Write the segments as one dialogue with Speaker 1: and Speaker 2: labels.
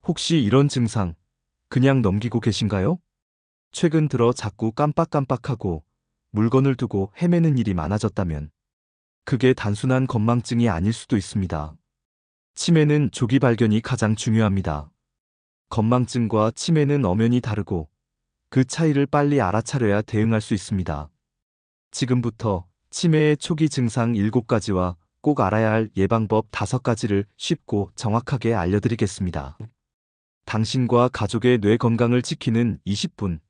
Speaker 1: 혹시 이런 증상 그냥 넘기고 계신가요? 최근 들어 자꾸 깜빡깜빡하고 물건을 두고 헤매는 일이 많아졌다면 그게 단순한 건망증이 아닐 수도 있습니다. 치매는 조기 발견이 가장 중요합니다. 건망증과 치매는 엄연히 다르고 그 차이를 빨리 알아차려야 대응할 수 있습니다. 지금부터 치매의 초기 증상 7가지와 꼭 알아야 할 예방법 5가지를 쉽고 정확하게 알려드리겠습니다. 당신과 가족의 뇌 건강을 지키는 20분.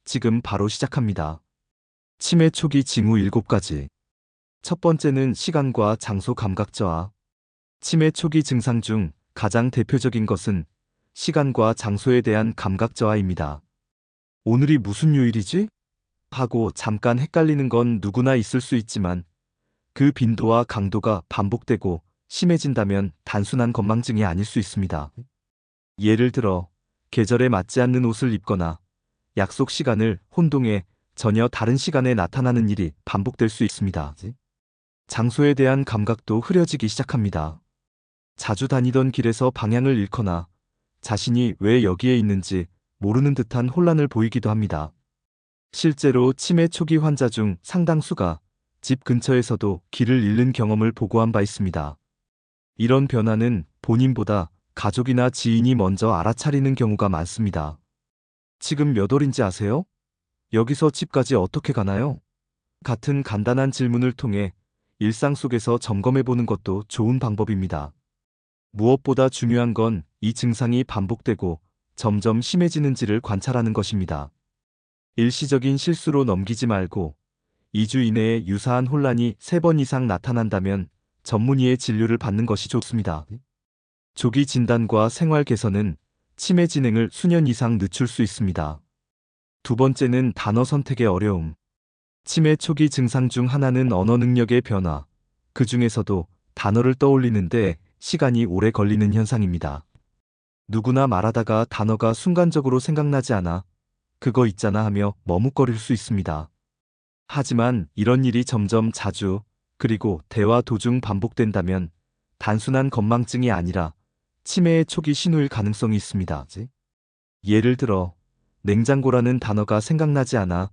Speaker 1: 지금 바로 시작합니다. 치매 초기 징후 7가지. 첫 번째는 시간과 장소 감각 저하. 치매 초기 증상 중 가장 대표적인 것은 시간과 장소에 대한 감각 저하입니다. 오늘이 무슨 요일이지? 하고 잠깐 헷갈리는 건 누구나 있을 수 있지만 그 빈도와 강도가 반복되고 심해진다면 단순한 건망증이 아닐 수 있습니다. 예를 들어 계절에 맞지 않는 옷을 입거나 약속 시간을 혼동해 전혀 다른 시간에 나타나는 일이 반복될 수 있습니다. 장소에 대한 감각도 흐려지기 시작합니다. 자주 다니던 길에서 방향을 잃거나 자신이 왜 여기에 있는지 모르는 듯한 혼란을 보이기도 합니다. 실제로 치매 초기 환자 중 상당수가 집 근처에서도 길을 잃는 경험을 보고한 바 있습니다. 이런 변화는 본인보다 가족이나 지인이 먼저 알아차리는 경우가 많습니다. 지금 몇 월인지 아세요? 여기서 집까지 어떻게 가나요? 같은 간단한 질문을 통해 일상 속에서 점검해 보는 것도 좋은 방법입니다. 무엇보다 중요한 건 이 증상이 반복되고 점점 심해지는지를 관찰하는 것입니다. 일시적인 실수로 넘기지 말고 2주 이내에 유사한 혼란이 3번 이상 나타난다면 전문의의 진료를 받는 것이 좋습니다. 조기 진단과 생활 개선은 치매 진행을 수년 이상 늦출 수 있습니다. 두 번째는 단어 선택의 어려움. 치매 초기 증상 중 하나는 언어 능력의 변화, 그 중에서도 단어를 떠올리는데 시간이 오래 걸리는 현상입니다. 누구나 말하다가 단어가 순간적으로 생각나지 않아 그거 있잖아 하며 머뭇거릴 수 있습니다. 하지만 이런 일이 점점 자주 그리고 대화 도중 반복된다면 단순한 건망증이 아니라 치매의 초기 신호일 가능성이 있습니다. 예를 들어 냉장고라는 단어가 생각나지 않아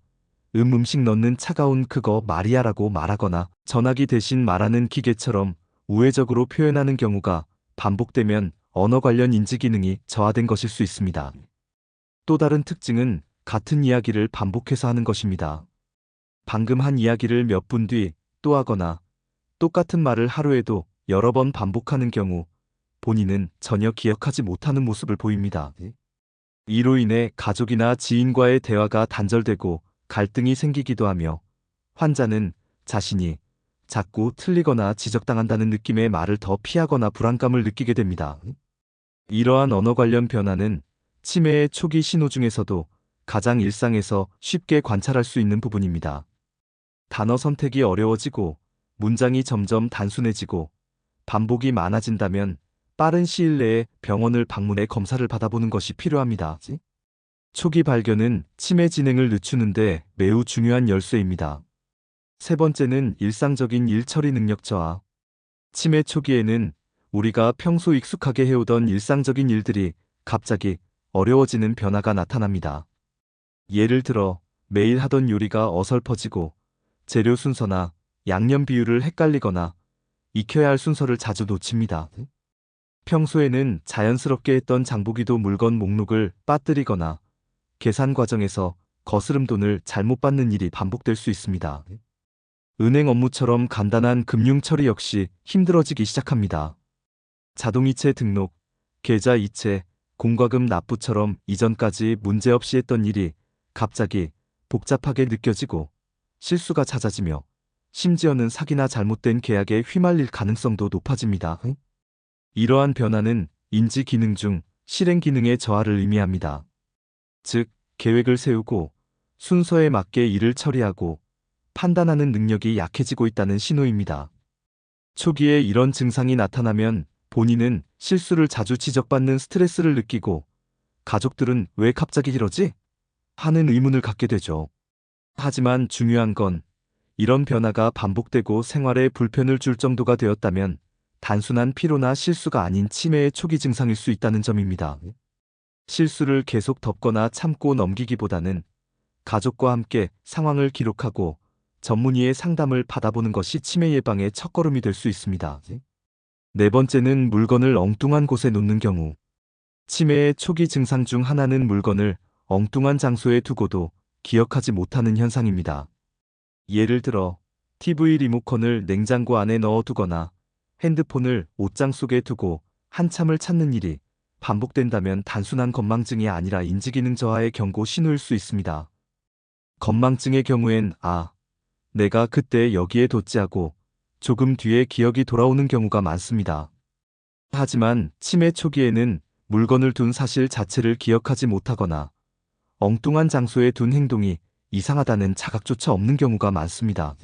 Speaker 1: 음식 넣는 차가운 그거 말이야라고 말하거나 전화기 대신 말하는 기계처럼 우회적으로 표현하는 경우가 반복되면 언어 관련 인지 기능이 저하된 것일 수 있습니다. 또 다른 특징은 같은 이야기를 반복해서 하는 것입니다. 방금 한 이야기를 몇 분 뒤 또 하거나 똑같은 말을 하루에도 여러 번 반복하는 경우 본인은 전혀 기억하지 못하는 모습을 보입니다. 이로 인해 가족이나 지인과의 대화가 단절되고 갈등이 생기기도 하며 환자는 자신이 자꾸 틀리거나 지적당한다는 느낌의 말을 더 피하거나 불안감을 느끼게 됩니다. 이러한 언어 관련 변화는 치매의 초기 신호 중에서도 가장 일상에서 쉽게 관찰할 수 있는 부분입니다. 단어 선택이 어려워지고 문장이 점점 단순해지고 반복이 많아진다면 빠른 시일 내에 병원을 방문해 검사를 받아보는 것이 필요합니다. 초기 발견은 치매 진행을 늦추는데 매우 중요한 열쇠입니다. 세 번째는 일상적인 일 처리 능력 저하. 치매 초기에는 우리가 평소 익숙하게 해오던 일상적인 일들이 갑자기 어려워지는 변화가 나타납니다. 예를 들어 매일 하던 요리가 어설퍼지고 재료 순서나 양념 비율을 헷갈리거나 익혀야 할 순서를 자주 놓칩니다. 평소에는 자연스럽게 했던 장보기도 물건 목록을 빠뜨리거나 계산 과정에서 거스름 돈을 잘못 받는 일이 반복될 수 있습니다. 은행 업무처럼 간단한 금융 처리 역시 힘들어지기 시작합니다. 자동이체 등록, 계좌 이체, 공과금 납부처럼 이전까지 문제없이 했던 일이 갑자기 복잡하게 느껴지고 실수가 잦아지며 심지어는 사기나 잘못된 계약에 휘말릴 가능성도 높아집니다. 이러한 변화는 인지 기능 중 실행 기능의 저하를 의미합니다. 즉, 계획을 세우고 순서에 맞게 일을 처리하고 판단하는 능력이 약해지고 있다는 신호입니다. 초기에 이런 증상이 나타나면 본인은 실수를 자주 지적받는 스트레스를 느끼고 가족들은 왜 갑자기 이러지? 하는 의문을 갖게 되죠. 하지만 중요한 건 이런 변화가 반복되고 생활에 불편을 줄 정도가 되었다면 단순한 피로나 실수가 아닌 치매의 초기 증상일 수 있다는 점입니다. 실수를 계속 덮거나 참고 넘기기보다는 가족과 함께 상황을 기록하고 전문의의 상담을 받아보는 것이 치매 예방의 첫걸음이 될 수 있습니다. 네 번째는 물건을 엉뚱한 곳에 놓는 경우. 치매의 초기 증상 중 하나는 물건을 엉뚱한 장소에 두고도 기억하지 못하는 현상입니다. 예를 들어 TV 리모컨을 냉장고 안에 넣어두거나 핸드폰을 옷장 속에 두고 한참을 찾는 일이 반복된다면 단순한 건망증이 아니라 인지기능 저하의 경고 신호일 수 있습니다. 건망증의 경우엔 내가 그때 여기에 뒀지 하고 조금 뒤에 기억이 돌아오는 경우가 많습니다. 하지만 치매 초기에는 물건을 둔 사실 자체를 기억하지 못하거나 엉뚱한 장소에 둔 행동이 이상하다는 자각조차 없는 경우가 많습니다.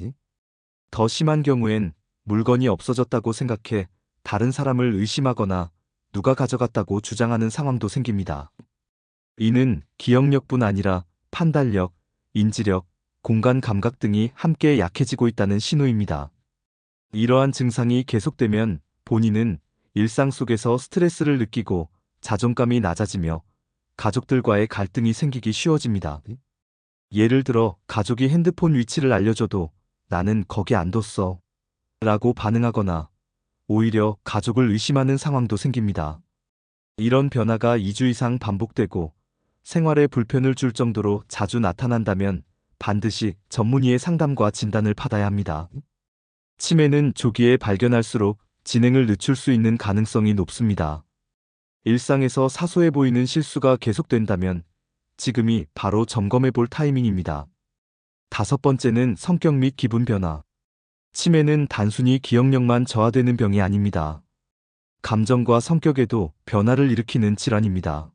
Speaker 1: 더 심한 경우엔 물건이 없어졌다고 생각해 다른 사람을 의심하거나 누가 가져갔다고 주장하는 상황도 생깁니다. 이는 기억력뿐 아니라 판단력, 인지력, 공간 감각 등이 함께 약해지고 있다는 신호입니다. 이러한 증상이 계속되면 본인은 일상 속에서 스트레스를 느끼고 자존감이 낮아지며 가족들과의 갈등이 생기기 쉬워집니다. 예를 들어 가족이 핸드폰 위치를 알려줘도 나는 거기 안 뒀어 라고 반응하거나 오히려 가족을 의심하는 상황도 생깁니다. 이런 변화가 2주 이상 반복되고 생활에 불편을 줄 정도로 자주 나타난다면 반드시 전문의의 상담과 진단을 받아야 합니다. 치매는 조기에 발견할수록 진행을 늦출 수 있는 가능성이 높습니다. 일상에서 사소해 보이는 실수가 계속된다면 지금이 바로 점검해 볼 타이밍입니다. 다섯 번째는 성격 및 기분 변화. 치매는 단순히 기억력만 저하되는 병이 아닙니다. 감정과 성격에도 변화를 일으키는 질환입니다.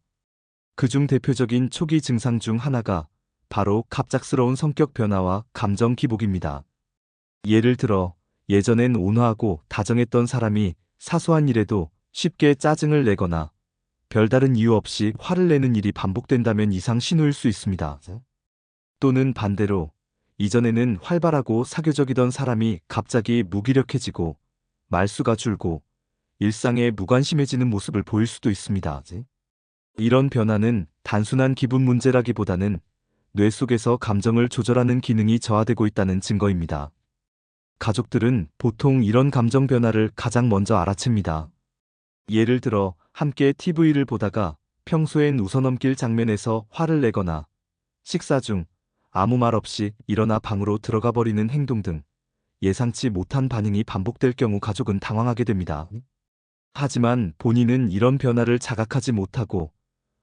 Speaker 1: 그중 대표적인 초기 증상 중 하나가 바로 갑작스러운 성격 변화와 감정 기복입니다. 예를 들어 예전엔 온화하고 다정했던 사람이 사소한 일에도 쉽게 짜증을 내거나 별다른 이유 없이 화를 내는 일이 반복된다면 이상 신호일 수 있습니다. 또는 반대로 이전에는 활발하고 사교적이던 사람이 갑자기 무기력해지고 말수가 줄고 일상에 무관심해지는 모습을 보일 수도 있습니다. 이런 변화는 단순한 기분 문제라기보다는 뇌 속에서 감정을 조절하는 기능이 저하되고 있다는 증거입니다. 가족들은 보통 이런 감정 변화를 가장 먼저 알아챕니다. 예를 들어 함께 TV를 보다가 평소엔 웃어넘길 장면에서 화를 내거나 식사 중 아무 말 없이 일어나 방으로 들어가 버리는 행동 등 예상치 못한 반응이 반복될 경우 가족은 당황하게 됩니다. 하지만 본인은 이런 변화를 자각하지 못하고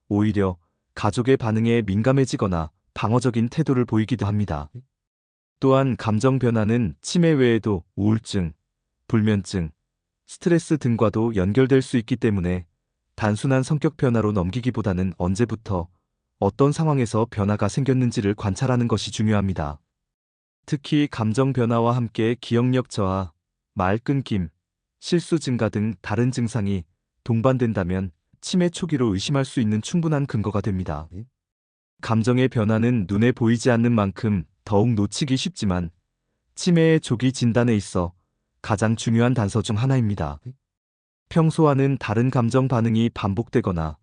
Speaker 1: 오히려 가족의 반응에 민감해지거나 방어적인 태도를 보이기도 합니다. 또한 감정 변화는 치매 외에도 우울증, 불면증, 스트레스 등과도 연결될 수 있기 때문에 단순한 성격 변화로 넘기기보다는 언제부터 어떤 상황에서 변화가 생겼는지를 관찰하는 것이 중요합니다. 특히 감정 변화와 함께 기억력 저하, 말 끊김, 실수 증가 등 다른 증상이 동반된다면 치매 초기로 의심할 수 있는 충분한 근거가 됩니다. 감정의 변화는 눈에 보이지 않는 만큼 더욱 놓치기 쉽지만 치매의 조기 진단에 있어 가장 중요한 단서 중 하나입니다. 평소와는 다른 감정 반응이 반복되거나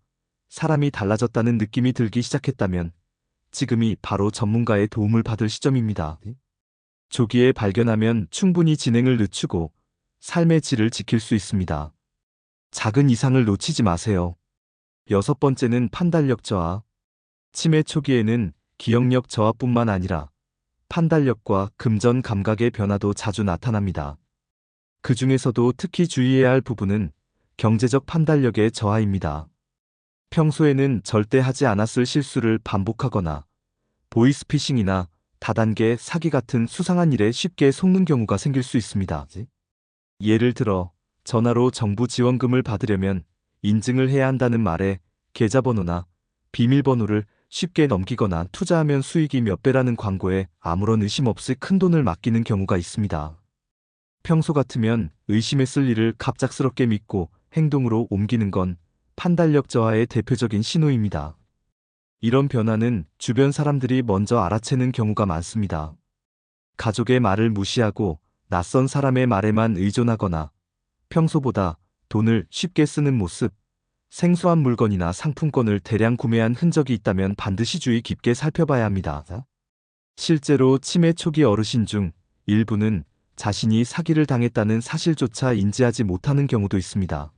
Speaker 1: 사람이 달라졌다는 느낌이 들기 시작했다면 지금이 바로 전문가의 도움을 받을 시점입니다. 조기에 발견하면 충분히 진행을 늦추고 삶의 질을 지킬 수 있습니다. 작은 이상을 놓치지 마세요. 여섯 번째는 판단력 저하. 치매 초기에는 기억력 저하뿐만 아니라 판단력과 금전 감각의 변화도 자주 나타납니다. 그 중에서도 특히 주의해야 할 부분은 경제적 판단력의 저하입니다. 평소에는 절대 하지 않았을 실수를 반복하거나 보이스피싱이나 다단계 사기 같은 수상한 일에 쉽게 속는 경우가 생길 수 있습니다. 예를 들어 전화로 정부 지원금을 받으려면 인증을 해야 한다는 말에 계좌번호나 비밀번호를 쉽게 넘기거나 투자하면 수익이 몇 배라는 광고에 아무런 의심 없이 큰돈을 맡기는 경우가 있습니다. 평소 같으면 의심했을 일을 갑작스럽게 믿고 행동으로 옮기는 건 판단력 저하의 대표적인 신호입니다. 이런 변화는 주변 사람들이 먼저 알아채는 경우가 많습니다. 가족의 말을 무시하고 낯선 사람의 말에만 의존하거나 평소보다 돈을 쉽게 쓰는 모습, 생소한 물건이나 상품권을 대량 구매한 흔적이 있다면 반드시 주의 깊게 살펴봐야 합니다. 실제로 치매 초기 어르신 중 일부는 자신이 사기를 당했다는 사실조차 인지하지 못하는 경우도 있습니다.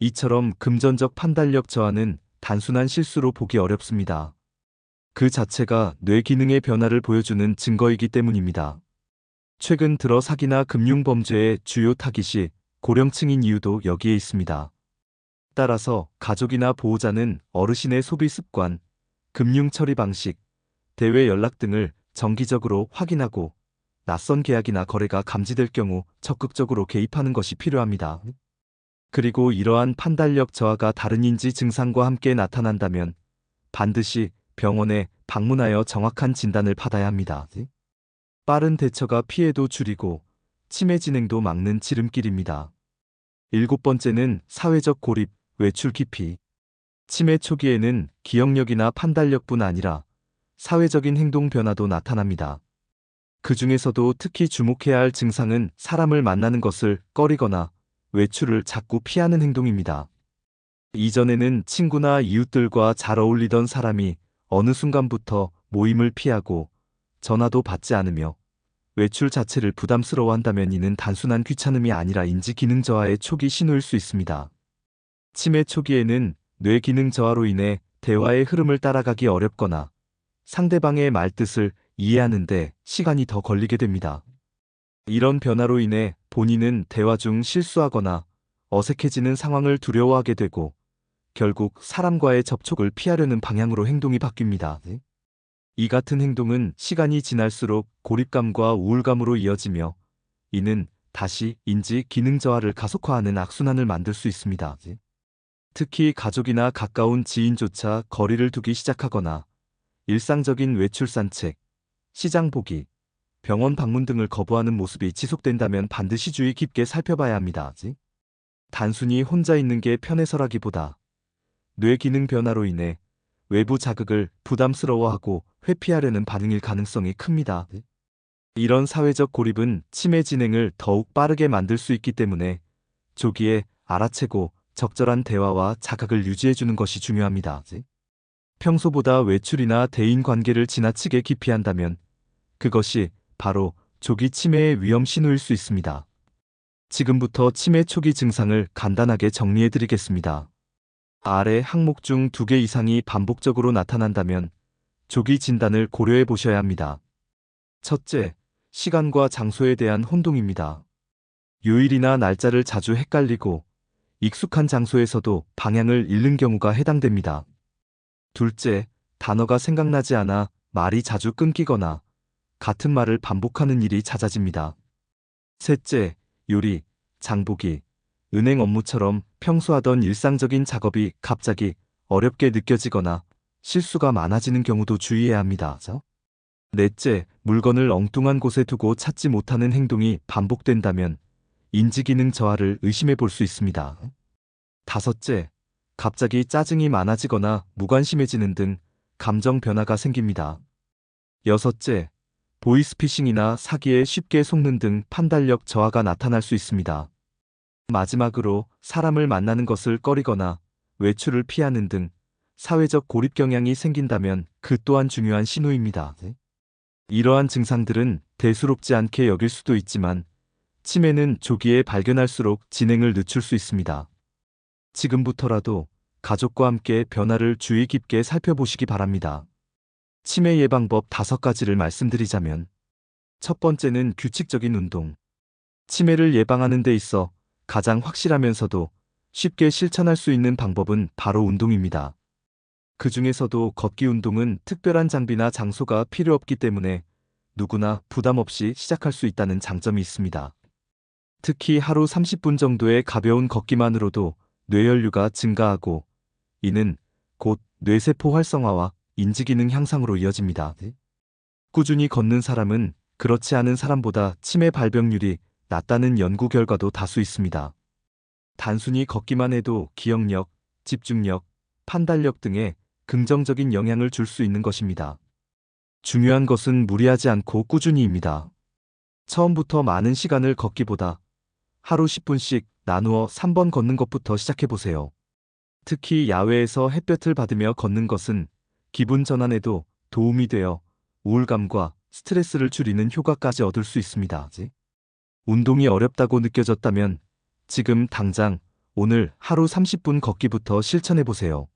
Speaker 1: 이처럼 금전적 판단력 저하는 단순한 실수로 보기 어렵습니다. 그 자체가 뇌 기능의 변화를 보여주는 증거이기 때문입니다. 최근 들어 사기나 금융범죄의 주요 타깃이 고령층인 이유도 여기에 있습니다. 따라서 가족이나 보호자는 어르신의 소비 습관, 금융 처리 방식, 대외 연락 등을 정기적으로 확인하고 낯선 계약이나 거래가 감지될 경우 적극적으로 개입하는 것이 필요합니다. 그리고 이러한 판단력 저하가 다른 인지 증상과 함께 나타난다면 반드시 병원에 방문하여 정확한 진단을 받아야 합니다. 빠른 대처가 피해도 줄이고 치매 진행도 막는 지름길입니다. 7번째는 사회적 고립, 외출 기피. 치매 초기에는 기억력이나 판단력뿐 아니라 사회적인 행동 변화도 나타납니다. 그 중에서도 특히 주목해야 할 증상은 사람을 만나는 것을 꺼리거나 외출을 자꾸 피하는 행동입니다. 이전에는 친구나 이웃들과 잘 어울리던 사람이 어느 순간부터 모임을 피하고 전화도 받지 않으며 외출 자체를 부담스러워한다면 이는 단순한 귀찮음이 아니라 인지 기능 저하의 초기 신호일 수 있습니다. 치매 초기에는 뇌 기능 저하로 인해 대화의 흐름을 따라가기 어렵거나 상대방의 말뜻을 이해하는데 시간이 더 걸리게 됩니다. 이런 변화로 인해 본인은 대화 중 실수하거나 어색해지는 상황을 두려워하게 되고 결국 사람과의 접촉을 피하려는 방향으로 행동이 바뀝니다. 이 같은 행동은 시간이 지날수록 고립감과 우울감으로 이어지며 이는 다시 인지 기능 저하를 가속화하는 악순환을 만들 수 있습니다. 특히 가족이나 가까운 지인조차 거리를 두기 시작하거나 일상적인 외출 산책, 시장 보기, 병원 방문 등을 거부하는 모습이 지속된다면 반드시 주의 깊게 살펴봐야 합니다. 단순히 혼자 있는 게 편해서라기보다 뇌 기능 변화로 인해 외부 자극을 부담스러워하고 회피하려는 반응일 가능성이 큽니다. 이런 사회적 고립은 치매 진행을 더욱 빠르게 만들 수 있기 때문에 조기에 알아채고 적절한 대화와 자각을 유지해주는 것이 중요합니다. 평소보다 외출이나 대인 관계를 지나치게 기피한다면 그것이 바로 조기 치매의 위험 신호일 수 있습니다. 지금부터 치매 초기 증상을 간단하게 정리해드리겠습니다. 아래 항목 중 2개 이상이 반복적으로 나타난다면 조기 진단을 고려해 보셔야 합니다. 첫째, 시간과 장소에 대한 혼동입니다. 요일이나 날짜를 자주 헷갈리고 익숙한 장소에서도 방향을 잃는 경우가 해당됩니다. 둘째, 단어가 생각나지 않아 말이 자주 끊기거나 같은 말을 반복하는 일이 잦아집니다. 셋째, 요리, 장보기, 은행 업무처럼 평소 하던 일상적인 작업이 갑자기 어렵게 느껴지거나 실수가 많아지는 경우도 주의해야 합니다. 넷째, 물건을 엉뚱한 곳에 두고 찾지 못하는 행동이 반복된다면 인지기능 저하를 의심해 볼 수 있습니다. 다섯째, 갑자기 짜증이 많아지거나 무관심해지는 등 감정 변화가 생깁니다. 여섯째, 보이스피싱이나 사기에 쉽게 속는 등 판단력 저하가 나타날 수 있습니다. 마지막으로 사람을 만나는 것을 꺼리거나 외출을 피하는 등 사회적 고립 경향이 생긴다면 그 또한 중요한 신호입니다. 이러한 증상들은 대수롭지 않게 여길 수도 있지만 치매는 조기에 발견할수록 진행을 늦출 수 있습니다. 지금부터라도 가족과 함께 변화를 주의 깊게 살펴보시기 바랍니다. 치매 예방법 5가지를 말씀드리자면 첫 번째는 규칙적인 운동. 치매를 예방하는 데 있어 가장 확실하면서도 쉽게 실천할 수 있는 방법은 바로 운동입니다. 그 중에서도 걷기 운동은 특별한 장비나 장소가 필요 없기 때문에 누구나 부담 없이 시작할 수 있다는 장점이 있습니다. 특히 하루 30분 정도의 가벼운 걷기만으로도 뇌혈류가 증가하고 이는 곧 뇌세포 활성화와 인지기능 향상으로 이어집니다. 꾸준히 걷는 사람은 그렇지 않은 사람보다 치매 발병률이 낮다는 연구 결과도 다수 있습니다. 단순히 걷기만 해도 기억력, 집중력, 판단력 등에 긍정적인 영향을 줄 수 있는 것입니다. 중요한 것은 무리하지 않고 꾸준히입니다. 처음부터 많은 시간을 걷기보다 하루 10분씩 나누어 3번 걷는 것부터 시작해보세요. 특히 야외에서 햇볕을 받으며 걷는 것은 기분 전환에도 도움이 되어 우울감과 스트레스를 줄이는 효과까지 얻을 수 있습니다. 운동이 어렵다고 느껴졌다면 지금 당장 오늘 하루 30분 걷기부터 실천해 보세요.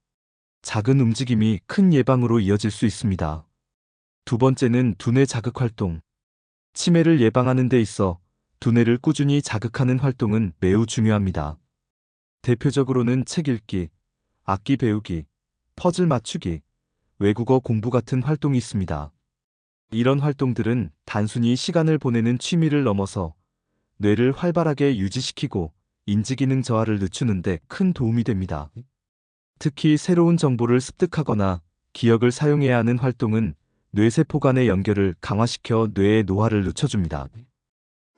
Speaker 1: 작은 움직임이 큰 예방으로 이어질 수 있습니다. 두 번째는 두뇌 자극 활동. 치매를 예방하는 데 있어 두뇌를 꾸준히 자극하는 활동은 매우 중요합니다. 대표적으로는 책 읽기, 악기 배우기, 퍼즐 맞추기, 외국어 공부 같은 활동이 있습니다. 이런 활동들은 단순히 시간을 보내는 취미를 넘어서 뇌를 활발하게 유지시키고 인지기능 저하를 늦추는 데 큰 도움이 됩니다. 특히 새로운 정보를 습득하거나 기억을 사용해야 하는 활동은 뇌세포 간의 연결을 강화시켜 뇌의 노화를 늦춰줍니다.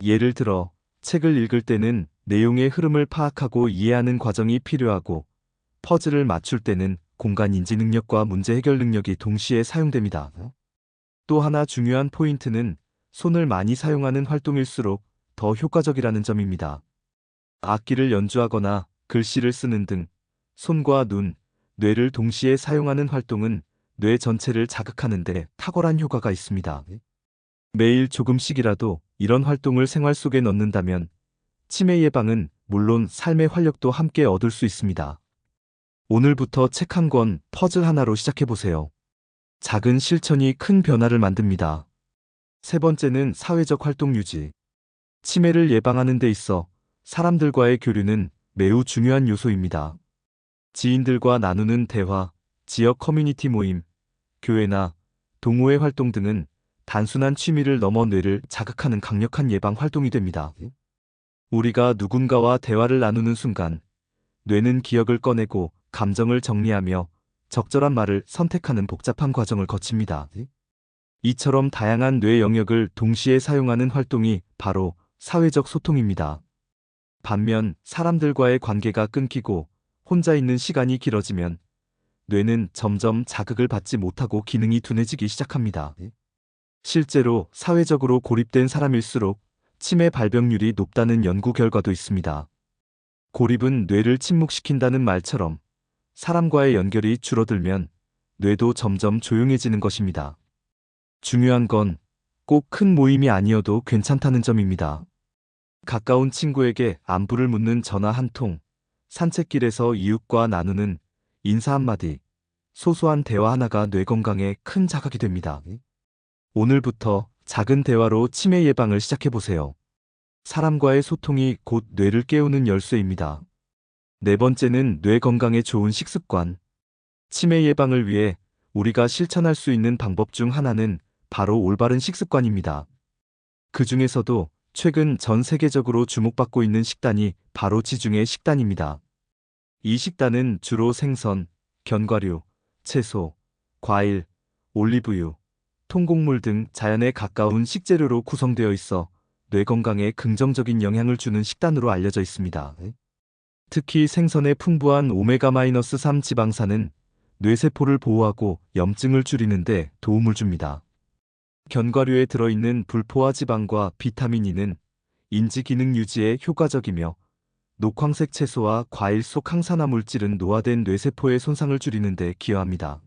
Speaker 1: 예를 들어 책을 읽을 때는 내용의 흐름을 파악하고 이해하는 과정이 필요하고 퍼즐을 맞출 때는 공간 인지 능력과 문제 해결 능력이 동시에 사용됩니다. 또 하나 중요한 포인트는 손을 많이 사용하는 활동일수록 더 효과적이라는 점입니다. 악기를 연주하거나 글씨를 쓰는 등 손과 눈, 뇌를 동시에 사용하는 활동은 뇌 전체를 자극하는 데 탁월한 효과가 있습니다. 매일 조금씩이라도 이런 활동을 생활 속에 넣는다면 치매 예방은 물론 삶의 활력도 함께 얻을 수 있습니다. 오늘부터 책 한 권, 퍼즐 하나로 시작해보세요. 작은 실천이 큰 변화를 만듭니다. 세 번째는 사회적 활동 유지. 치매를 예방하는 데 있어 사람들과의 교류는 매우 중요한 요소입니다. 지인들과 나누는 대화, 지역 커뮤니티 모임, 교회나 동호회 활동 등은 단순한 취미를 넘어 뇌를 자극하는 강력한 예방 활동이 됩니다. 우리가 누군가와 대화를 나누는 순간 뇌는 기억을 꺼내고 감정을 정리하며 적절한 말을 선택하는 복잡한 과정을 거칩니다. 이처럼 다양한 뇌 영역을 동시에 사용하는 활동이 바로 사회적 소통입니다. 반면 사람들과의 관계가 끊기고 혼자 있는 시간이 길어지면 뇌는 점점 자극을 받지 못하고 기능이 둔해지기 시작합니다. 실제로 사회적으로 고립된 사람일수록 치매 발병률이 높다는 연구 결과도 있습니다. 고립은 뇌를 침묵시킨다는 말처럼 사람과의 연결이 줄어들면 뇌도 점점 조용해지는 것입니다. 중요한 건 꼭 큰 모임이 아니어도 괜찮다는 점입니다. 가까운 친구에게 안부를 묻는 전화 한 통, 산책길에서 이웃과 나누는 인사 한마디, 소소한 대화 하나가 뇌 건강에 큰 자극이 됩니다. 오늘부터 작은 대화로 치매 예방을 시작해보세요. 사람과의 소통이 곧 뇌를 깨우는 열쇠입니다. 네 번째는 뇌 건강에 좋은 식습관. 치매 예방을 위해 우리가 실천할 수 있는 방법 중 하나는 바로 올바른 식습관입니다. 그 중에서도 최근 전 세계적으로 주목받고 있는 식단이 바로 지중해 식단입니다. 이 식단은 주로 생선, 견과류, 채소, 과일, 올리브유, 통곡물 등 자연에 가까운 식재료로 구성되어 있어 뇌 건강에 긍정적인 영향을 주는 식단으로 알려져 있습니다. 특히 생선의 풍부한 오메가-3 지방산은 뇌세포를 보호하고 염증을 줄이는 데 도움을 줍니다. 견과류에 들어있는 불포화 지방과 비타민 E는 인지 기능 유지에 효과적이며 녹황색 채소와 과일 속 항산화 물질은 노화된 뇌세포의 손상을 줄이는 데 기여합니다.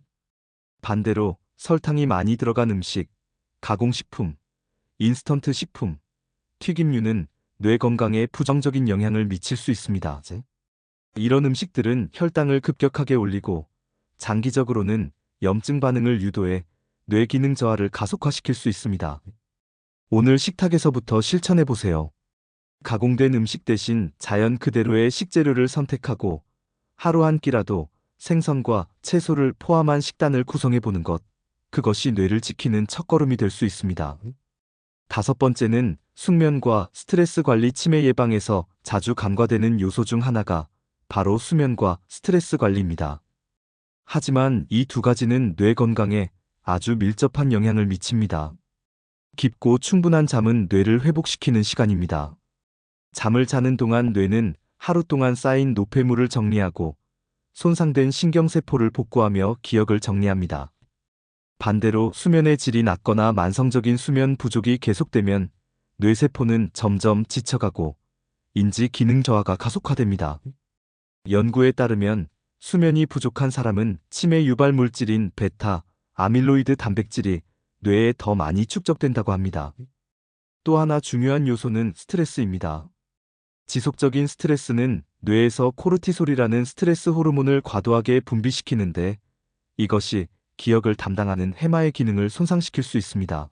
Speaker 1: 반대로 설탕이 많이 들어간 음식, 가공식품, 인스턴트 식품, 튀김류는 뇌 건강에 부정적인 영향을 미칠 수 있습니다. 이런 음식들은 혈당을 급격하게 올리고 장기적으로는 염증 반응을 유도해 뇌 기능 저하를 가속화시킬 수 있습니다. 오늘 식탁에서부터 실천해보세요. 가공된 음식 대신 자연 그대로의 식재료를 선택하고 하루 한 끼라도 생선과 채소를 포함한 식단을 구성해보는 것, 그것이 뇌를 지키는 첫걸음이 될 수 있습니다. 다섯 번째는 숙면과 스트레스 관리. 치매 예방에서 자주 간과되는 요소 중 하나가 바로 수면과 스트레스 관리입니다. 하지만 이 두 가지는 뇌 건강에 아주 밀접한 영향을 미칩니다. 깊고 충분한 잠은 뇌를 회복시키는 시간입니다. 잠을 자는 동안 뇌는 하루 동안 쌓인 노폐물을 정리하고 손상된 신경세포를 복구하며 기억을 정리합니다. 반대로 수면의 질이 낮거나 만성적인 수면 부족이 계속되면 뇌세포는 점점 지쳐가고 인지 기능 저하가 가속화됩니다. 연구에 따르면 수면이 부족한 사람은 치매 유발 물질인 베타, 아밀로이드 단백질이 뇌에 더 많이 축적된다고 합니다. 또 하나 중요한 요소는 스트레스입니다. 지속적인 스트레스는 뇌에서 코르티솔이라는 스트레스 호르몬을 과도하게 분비시키는데 이것이 기억을 담당하는 해마의 기능을 손상시킬 수 있습니다.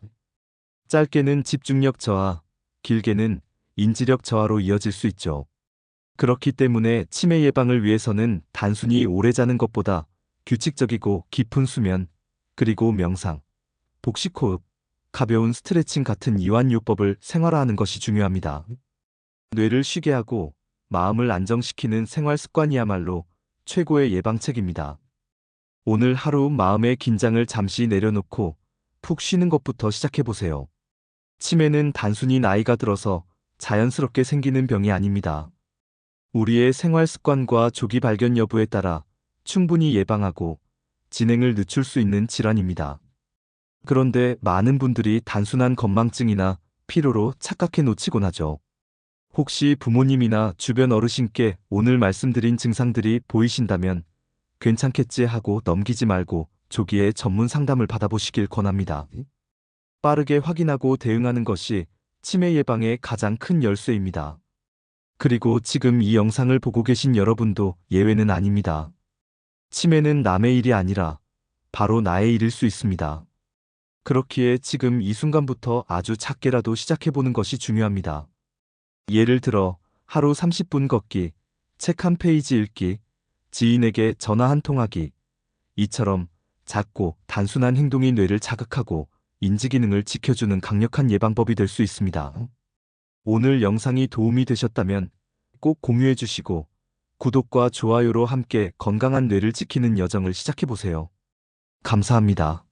Speaker 1: 짧게는 집중력 저하, 길게는 인지력 저하로 이어질 수 있죠. 그렇기 때문에 치매 예방을 위해서는 단순히 오래 자는 것보다 규칙적이고 깊은 수면, 그리고 명상, 복식호흡, 가벼운 스트레칭 같은 이완요법을 생활화하는 것이 중요합니다. 뇌를 쉬게 하고 마음을 안정시키는 생활 습관이야말로 최고의 예방책입니다. 오늘 하루 마음의 긴장을 잠시 내려놓고 푹 쉬는 것부터 시작해보세요. 치매는 단순히 나이가 들어서 자연스럽게 생기는 병이 아닙니다. 우리의 생활 습관과 조기 발견 여부에 따라 충분히 예방하고 진행을 늦출 수 있는 질환입니다. 그런데 많은 분들이 단순한 건망증이나 피로로 착각해 놓치곤 하죠. 혹시 부모님이나 주변 어르신께 오늘 말씀드린 증상들이 보이신다면 괜찮겠지 하고 넘기지 말고 조기에 전문 상담을 받아보시길 권합니다. 빠르게 확인하고 대응하는 것이 치매 예방의 가장 큰 열쇠입니다. 그리고 지금 이 영상을 보고 계신 여러분도 예외는 아닙니다. 치매는 남의 일이 아니라 바로 나의 일일 수 있습니다. 그렇기에 지금 이 순간부터 아주 작게라도 시작해보는 것이 중요합니다. 예를 들어 하루 30분 걷기, 책 한 페이지 읽기, 지인에게 전화 한 통 하기. 이처럼 작고 단순한 행동이 뇌를 자극하고 인지 기능을 지켜주는 강력한 예방법이 될 수 있습니다. 오늘 영상이 도움이 되셨다면 꼭 공유해 주시고 구독과 좋아요로 함께 건강한 뇌를 지키는 여정을 시작해 보세요. 감사합니다.